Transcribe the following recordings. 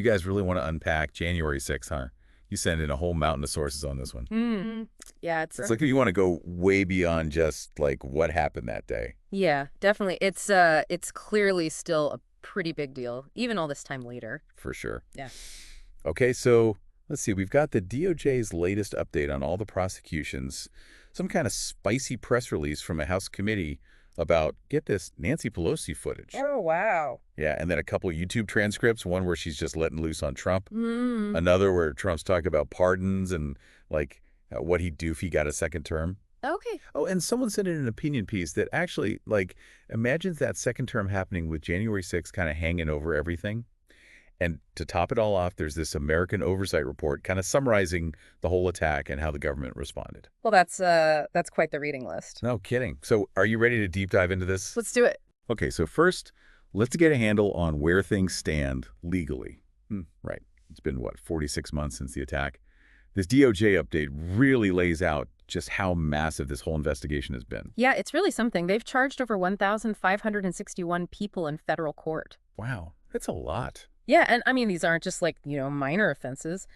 You guys really want to unpack January 6th, huh? You send in a whole mountain of sources on this one. Yeah, It's like you want to go way beyond just like what happened that day. yeah, definitely. It's clearly still a pretty big deal, even all this time later. For sure. Yeah. Okay, so let's see. We've got the DOJ's latest update on all the prosecutions, some kind of spicy press release from a House committee about, get this, Nancy Pelosi footage. Oh, wow. Yeah, and then a couple of YouTube transcripts, one where she's just letting loose on Trump, Mm. another where Trump's talking about pardons and like what he'd do if he got a second term. Okay. Oh, and someone sent in an opinion piece that actually, like, imagines that second term happening with January 6th kind of hanging over everything. And to top it all off, there's this American Oversight Report kind of summarizing the whole attack and how the government responded. Well, that's quite the reading list. No kidding. So are you ready to deep dive into this? Let's do it. Okay, so first, let's get a handle on where things stand legally. Right. It's been, what, 46 months since the attack? This DOJ update really lays out just how massive this whole investigation has been. Yeah, it's really something. They've charged over 1,561 people in federal court. Wow, that's a lot. Yeah, and I mean, these aren't just like, minor offenses.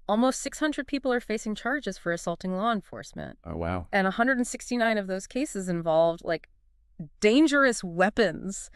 Almost 600 people are facing charges for assaulting law enforcement. Oh, wow. And 169 of those cases involved, like, dangerous weapons.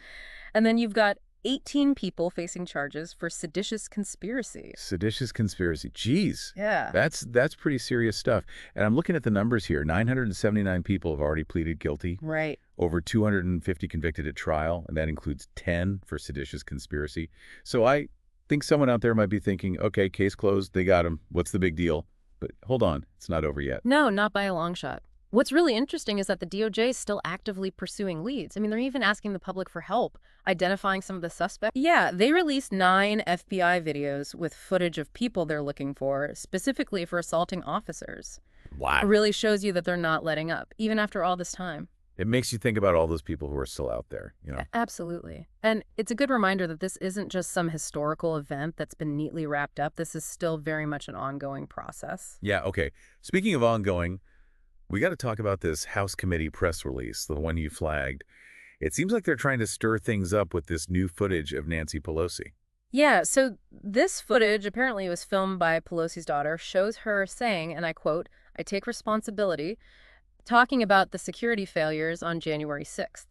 And then you've got 18 people facing charges for seditious conspiracy. Seditious conspiracy. Jeez. Yeah. That's pretty serious stuff. And I'm looking at the numbers here. 979 people have already pleaded guilty. Right. Over 250 convicted at trial, and that includes 10 for seditious conspiracy. So I think someone out there might be thinking, okay, case closed, they got him. What's the big deal? But hold on, it's not over yet. No, not by a long shot. What's really interesting is that the DOJ is still actively pursuing leads. I mean, they're even asking the public for help, identifying some of the suspects. Yeah, they released 9 FBI videos with footage of people they're looking for, specifically for assaulting officers. Wow. It really shows you that they're not letting up, even after all this time. It makes you think about all those people who are still out there, you know? Absolutely. And it's a good reminder that this isn't just some historical event that's been neatly wrapped up. This is still very much an ongoing process. Yeah, okay. Speaking of ongoing, we got to talk about this House committee press release, the one you flagged. It seems like they're trying to stir things up with this new footage of Nancy Pelosi. Yeah, so this footage apparently was filmed by Pelosi's daughter, shows her saying, and I quote, "I take responsibility," talking about the security failures on January 6th.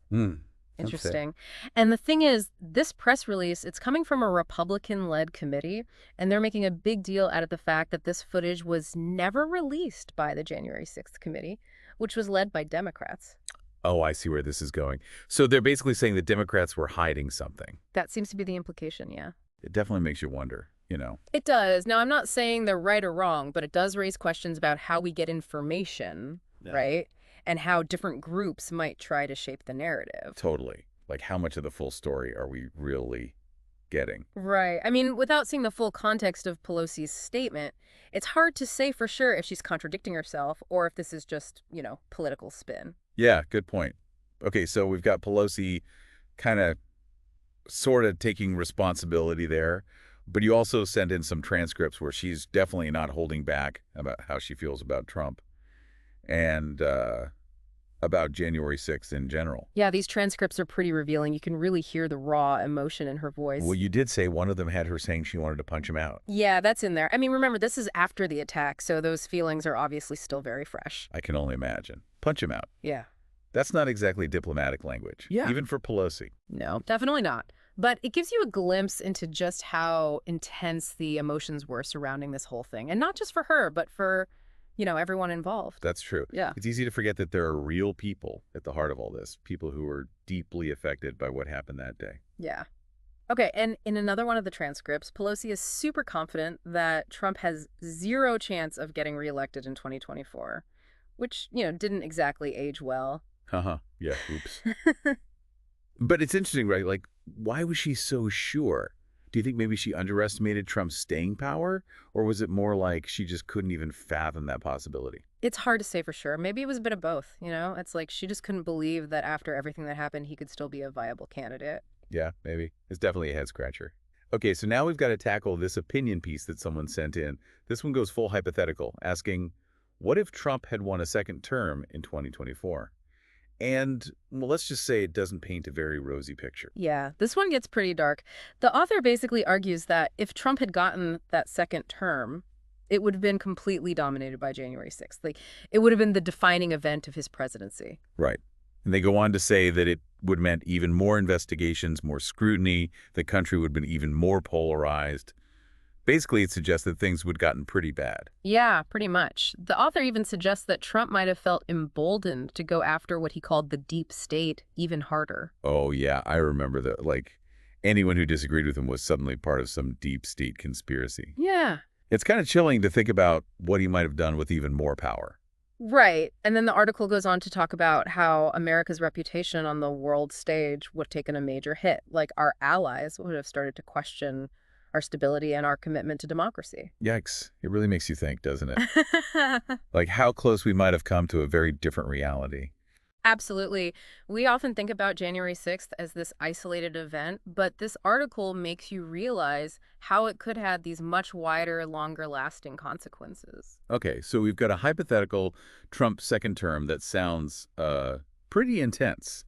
Interesting. And the thing is, this press release, it's coming from a Republican-led committee, and they're making a big deal out of the fact that this footage was never released by the January 6th committee, which was led by Democrats. Oh, I see where this is going. So they're basically saying the Democrats were hiding something. That seems to be the implication, yeah. It definitely makes you wonder, you know. It does. Now, I'm not saying they're right or wrong, but it does raise questions about how we get information, right? And how different groups might try to shape the narrative. Totally. Like, how much of the full story are we really getting? Right. I mean, without seeing the full context of Pelosi's statement, it's hard to say for sure if she's contradicting herself or if this is just, political spin. Yeah, good point. Okay, so we've got Pelosi kind of sort of taking responsibility there, but you also send in some transcripts where she's definitely not holding back about how she feels about Trump and about January 6th in general. Yeah, these transcripts are pretty revealing. You can really hear the raw emotion in her voice. Well, you did say one of them had her saying she wanted to punch him out. Yeah, that's in there. I mean, remember, this is after the attack, so those feelings are obviously still very fresh. I can only imagine. Punch him out. Yeah. That's not exactly diplomatic language. Yeah. Even for Pelosi. No, definitely not. But it gives you a glimpse into just how intense the emotions were surrounding this whole thing. And not just for her, but for, everyone involved. That's true. Yeah. It's easy to forget that there are real people at the heart of all this, people who were deeply affected by what happened that day. Yeah. Okay, and in another one of the transcripts, Pelosi is super confident that Trump has 0 chance of getting reelected in 2024, which, didn't exactly age well. Yeah, oops. But it's interesting, right? Like, why was she so sure? Do you think maybe she underestimated Trump's staying power? Or was it more like she just couldn't even fathom that possibility? It's hard to say for sure. Maybe it was a bit of both, It's like she just couldn't believe that after everything that happened, he could still be a viable candidate. Yeah, maybe. It's definitely a head-scratcher. Okay, so now we've got to tackle this opinion piece that someone sent in. This one goes full hypothetical, asking, what if Trump had won a second term in 2024? And, well, let's just say it doesn't paint a very rosy picture. Yeah, this one gets pretty dark. The author basically argues that if Trump had gotten that second term, it would have been completely dominated by January 6th. Like, it would have been the defining event of his presidency. Right. And they go on to say that it would meant even more investigations, more scrutiny, the country would have been even more polarized. Basically, it suggests that things would have gotten pretty bad. Yeah, pretty much. The author even suggests that Trump might have felt emboldened to go after what he called the deep state even harder. Oh, yeah, I remember that. Like, anyone who disagreed with him was suddenly part of some deep state conspiracy. Yeah. It's kind of chilling to think about what he might have done with even more power. Right. And then the article goes on to talk about how America's reputation on the world stage would have taken a major hit. Like our allies would have started to question our stability and our commitment to democracy. Yikes. It really makes you think, doesn't it? Like how close we might have come to a very different reality. Absolutely. We often think about January 6th as this isolated event, but this article makes you realize how it could have these much wider, longer lasting consequences. Okay, so we've got a hypothetical Trump second term that sounds pretty intense.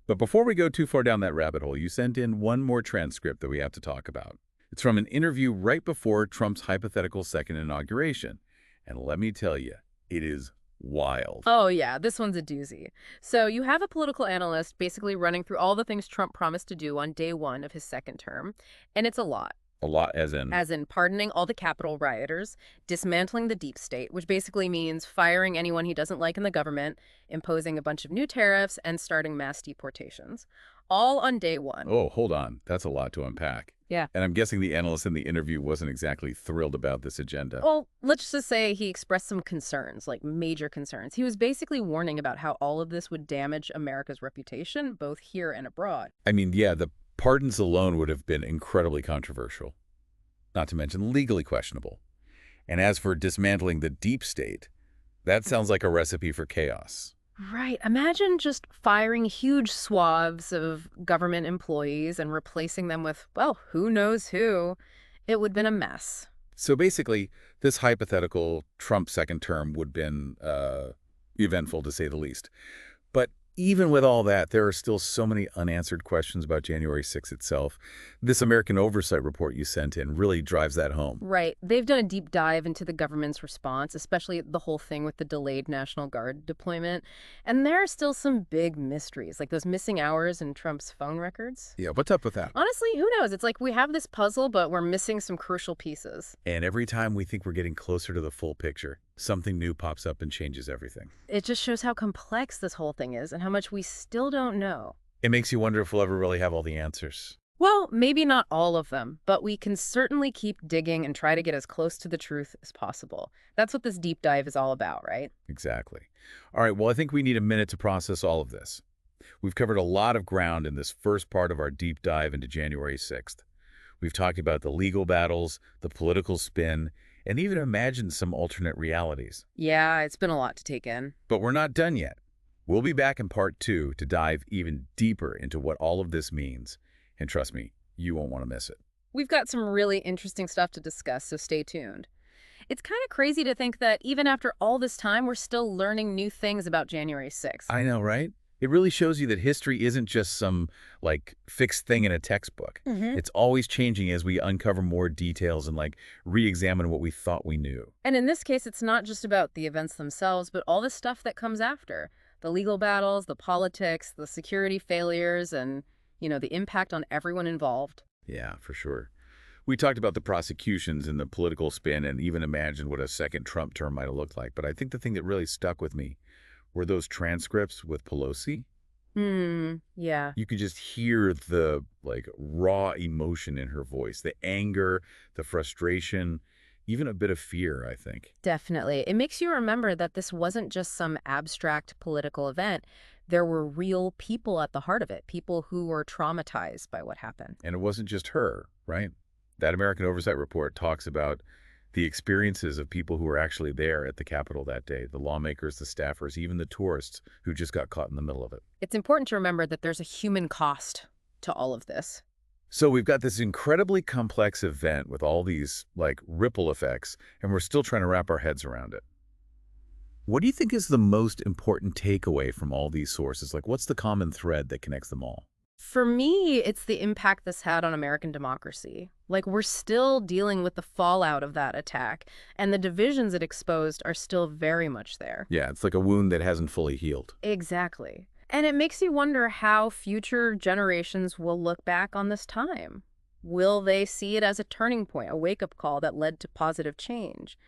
But before we go too far down that rabbit hole, you sent in one more transcript that we have to talk about. It's from an interview right before Trump's hypothetical second inauguration. And let me tell you, it is wild. Oh, yeah, this one's a doozy. So you have a political analyst basically running through all the things Trump promised to do on day one of his second term, and it's a lot. A lot as in, As in pardoning all the Capitol rioters, dismantling the deep state, which basically means firing anyone he doesn't like in the government, imposing a bunch of new tariffs, and starting mass deportations. All on day one. oh, hold on. That's a lot to unpack. Yeah. And I'm guessing the analyst in the interview wasn't exactly thrilled about this agenda. Well, let's just say he expressed some concerns, like major concerns. He was basically warning about how all of this would damage America's reputation, both here and abroad. I mean, yeah, the pardons alone would have been incredibly controversial, not to mention legally questionable. And as for dismantling the deep state, that sounds like a recipe for chaos. Right. Imagine just firing huge swaths of government employees and replacing them with, well, who knows who. It would have been a mess. So basically, this hypothetical Trump second term would have been eventful, to say the least. But even with all that, there are still so many unanswered questions about January 6th itself. This American Oversight report you sent in really drives that home. Right. They've done a deep dive into the government's response, especially the whole thing with the delayed National Guard deployment. And there are still some big mysteries, like those missing hours in Trump's phone records. Yeah, what's up with that? Honestly, who knows? It's like we have this puzzle, but we're missing some crucial pieces. And every time we think we're getting closer to the full picture, something new pops up and changes everything. It just shows how complex this whole thing is and how much we still don't know. It makes you wonder if we'll ever really have all the answers. Well, maybe not all of them, but we can certainly keep digging and try to get as close to the truth as possible. That's what this deep dive is all about, right? Exactly. All right, well, I think we need a minute to process all of this. We've covered a lot of ground in this first part of our deep dive into January 6th. We've talked about the legal battles, the political spin, and even imagined some alternate realities. Yeah, it's been a lot to take in. But we're not done yet. We'll be back in part 2 to dive even deeper into what all of this means. And trust me, you won't want to miss it. We've got some really interesting stuff to discuss, so stay tuned. It's kind of crazy to think that even after all this time, we're still learning new things about January 6th. I know, right? It really shows you that history isn't just some, like, fixed thing in a textbook. It's always changing as we uncover more details and, like, re-examine what we thought we knew. And in this case, it's not just about the events themselves, but all the stuff that comes after. The legal battles, the politics, the security failures, and, the impact on everyone involved. Yeah, for sure. We talked about the prosecutions and the political spin and even imagined what a second Trump term might have looked like. But I think the thing that really stuck with me were those transcripts with Pelosi. Yeah. You could just hear the, like, raw emotion in her voice, the anger, the frustration, even a bit of fear, I think. Definitely. It makes you remember that this wasn't just some abstract political event. There were real people at the heart of it, people who were traumatized by what happened. And it wasn't just her, right? That American Oversight report talks about the experiences of people who were actually there at the Capitol that day, the lawmakers, the staffers, even the tourists who just got caught in the middle of it. It's important to remember that there's a human cost to all of this. So we've got this incredibly complex event with all these, like, ripple effects, and we're still trying to wrap our heads around it. What do you think is the most important takeaway from all these sources? Like, what's the common thread that connects them all? For me, it's the impact this had on American democracy. Like, we're still dealing with the fallout of that attack, and the divisions it exposed are still very much there. Yeah, it's like a wound that hasn't fully healed. Exactly. And it makes you wonder how future generations will look back on this time. Will they see it as a turning point, a wake-up call that led to positive change?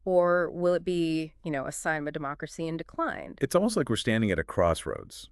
Or will it be, a sign of a democracy in decline? It's almost like we're standing at a crossroads,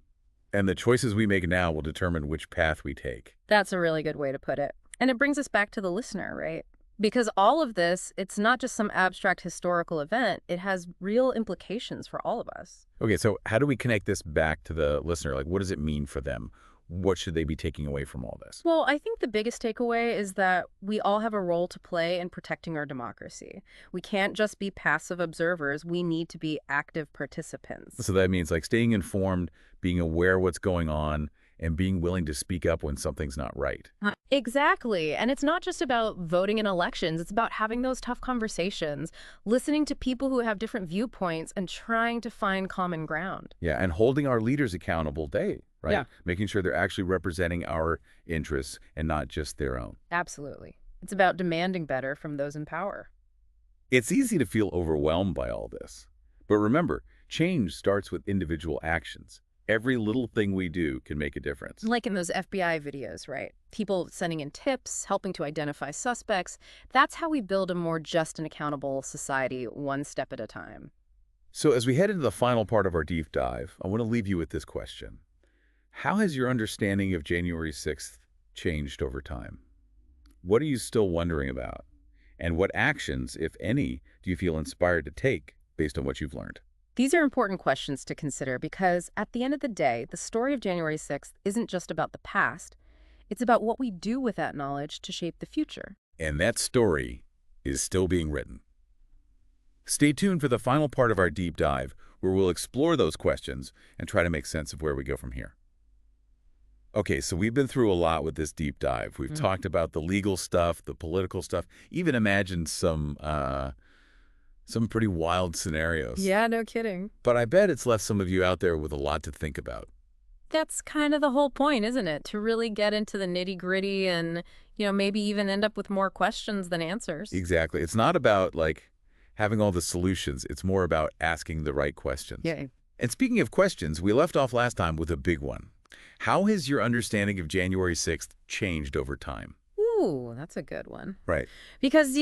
and the choices we make now will determine which path we take. That's a really good way to put it. And it brings us back to the listener, right? Because all of this, it's not just some abstract historical event, it has real implications for all of us. Okay, so how do we connect this back to the listener? Like, what does it mean for them? What should they be taking away from all this? Well, I think the biggest takeaway is that we all have a role to play in protecting our democracy. We can't just be passive observers, we need to be active participants. So that means like staying informed, being aware of what's going on, and being willing to speak up when something's not right. Exactly. And it's not just about voting in elections, it's about having those tough conversations, listening to people who have different viewpoints and trying to find common ground. Yeah, and holding our leaders accountable right? Yeah. Making sure they're actually representing our interests and not just their own. Absolutely. It's about demanding better from those in power. It's easy to feel overwhelmed by all this. But remember, change starts with individual actions. Every little thing we do can make a difference. Like in those FBI videos, right? People sending in tips, helping to identify suspects. That's how we build a more just and accountable society, one step at a time. So as we head into the final part of our deep dive, I want to leave you with this question. How has your understanding of January 6th changed over time? What are you still wondering about? And what actions, if any, do you feel inspired to take based on what you've learned? These are important questions to consider because at the end of the day, the story of January 6th isn't just about the past. It's about what we do with that knowledge to shape the future. And that story is still being written. Stay tuned for the final part of our deep dive, where we'll explore those questions and try to make sense of where we go from here. Okay, so we've been through a lot with this deep dive. We've talked about the legal stuff, the political stuff, even imagined some pretty wild scenarios. Yeah, no kidding. But I bet it's left some of you out there with a lot to think about. That's kind of the whole point, isn't it? To really get into the nitty-gritty and, maybe even end up with more questions than answers. Exactly. It's not about, like, having all the solutions. It's more about asking the right questions. Yeah. And speaking of questions, we left off last time with a big one. How has your understanding of January 6th changed over time? Ooh, that's a good one. Right. Because,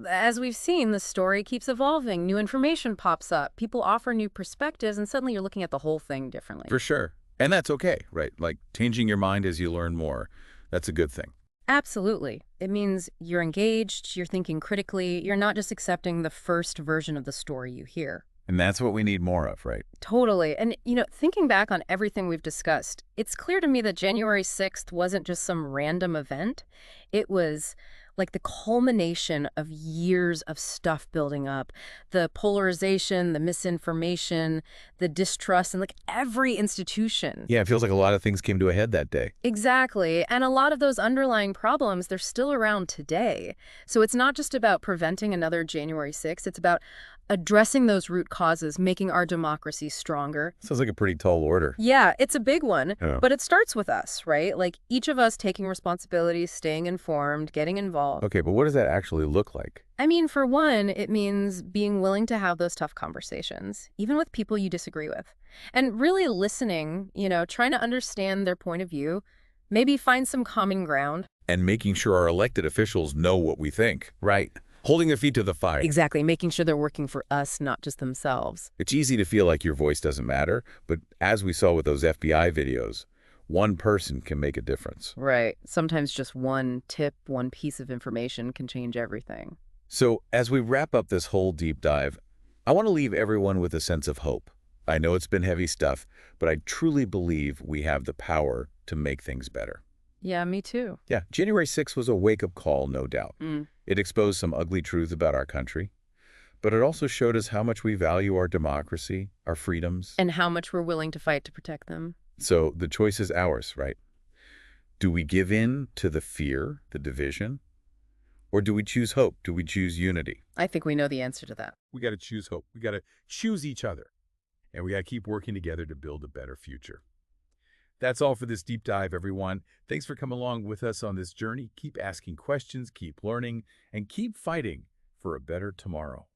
as we've seen, the story keeps evolving. New information pops up. People offer new perspectives, and suddenly you're looking at the whole thing differently. For sure. And that's okay, right? Like changing your mind as you learn more. That's a good thing. Absolutely. It means you're engaged, you're thinking critically, you're not just accepting the first version of the story you hear. And that's what we need more of, right? Totally. And, thinking back on everything we've discussed, it's clear to me that January 6th wasn't just some random event. It was like the culmination of years of stuff building up. The polarization, the misinformation, the distrust, and like every institution. Yeah, it feels like a lot of things came to a head that day. Exactly. And a lot of those underlying problems, they're still around today. So it's not just about preventing another January 6th. It's about addressing those root causes, making our democracy stronger. Sounds like a pretty tall order. Yeah, it's a big one, Yeah. but it starts with us, right? Like each of us taking responsibility, staying informed, getting involved. Okay, but what does that actually look like? I mean, for one, it means being willing to have those tough conversations, even with people you disagree with. And really listening, trying to understand their point of view, maybe find some common ground. And making sure our elected officials know what we think. Right. Holding their feet to the fire. Exactly, making sure they're working for us, not just themselves. It's easy to feel like your voice doesn't matter, but as we saw with those FBI videos, one person can make a difference. Right. Sometimes just one tip, one piece of information can change everything. So as we wrap up this whole deep dive, I want to leave everyone with a sense of hope. I know it's been heavy stuff, but I truly believe we have the power to make things better. Yeah, me too. Yeah, January 6th was a wake-up call, no doubt. Mm. It exposed some ugly truths about our country, but it also showed us how much we value our democracy, our freedoms. And how much we're willing to fight to protect them. So the choice is ours, right? Do we give in to the fear, the division, Or do we choose hope? Do we choose unity? I think we know the answer to that. We got to choose hope. We got to choose each other. And we got to keep working together to build a better future. That's all for this deep dive, everyone. Thanks for coming along with us on this journey. Keep asking questions, keep learning, and keep fighting for a better tomorrow.